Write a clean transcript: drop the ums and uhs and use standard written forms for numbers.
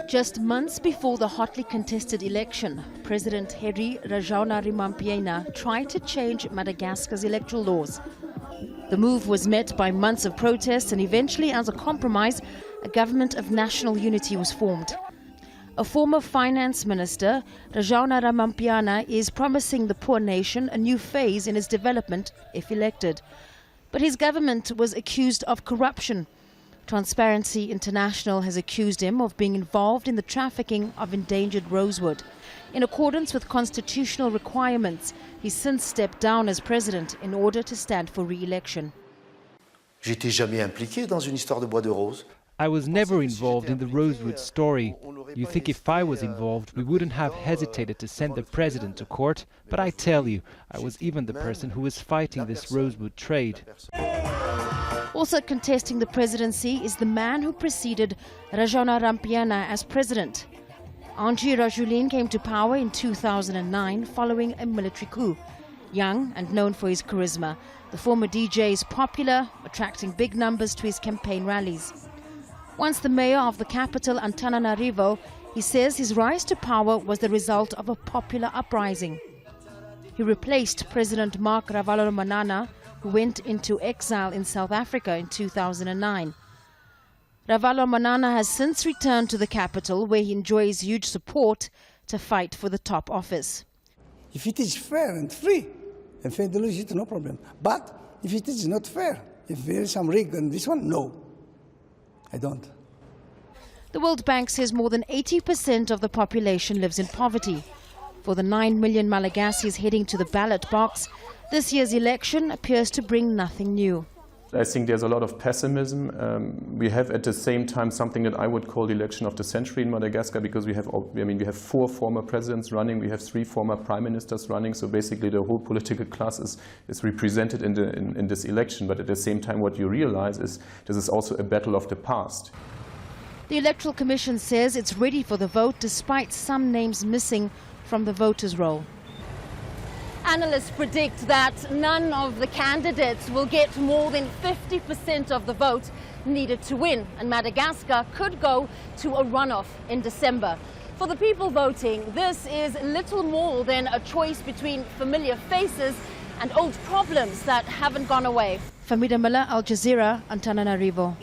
Just months before the hotly contested election, President HERY RAJAONARIMAMPIANINA tried to change Madagascar's electoral laws. The move was met by months of protests, and eventually, as a compromise, a government of national unity was formed. A former finance minister, RAJAONARIMAMPIANINA, is promising the poor nation a new phase in its development if elected. But his government was accused of corruption. Transparency International has accused him of being involved in the trafficking of endangered rosewood. In accordance with constitutional requirements, he's since stepped down as president in order to stand for re-election. J'étais jamais impliqué dans une histoire de bois de rose. I was never involved in the rosewood story. You think if I was involved, we wouldn't have hesitated to send the president to court, but I tell you, I was even the person who was fighting this rosewood trade. Also contesting the presidency is the man who preceded RAJAONARIMAMPIANINA as president. Angie Rajoelina came to power in 2009 following a military coup. Young and known for his charisma, the former DJ is popular, attracting big numbers to his campaign rallies. Once the mayor of the capital, Antananarivo, he says his rise to power was the result of a popular uprising. He replaced President MARC RAVALOMANANA, who went into exile in South Africa in 2009. RAVALOMANANA has since returned to the capital, where he enjoys huge support to fight for the top office. If it is fair and free, and fair to lose it, no problem. But if it is not fair, if there is some rig on this one, no, I don't. The World Bank says more than 80% of the population lives in poverty. For the 9 million Malagasies heading to the ballot box, this year's election appears to bring nothing new. I think there's a lot of pessimism. We have at the same time something that I would call the election of the century in Madagascar, because we have 4 former presidents running, we have 3 former prime ministers running, so basically the whole political class is represented in this election. But at the same time, what you realize is this is also a battle of the past. The Electoral Commission says it's ready for the vote despite some names missing from the voters' roll. Analysts predict that none of the candidates will get more than 50% of the vote needed to win, and Madagascar could go to a runoff in December. For the people voting, this is little more than a choice between familiar faces and old problems that haven't gone away. Fahmida, Al Jazeera, Antananarivo.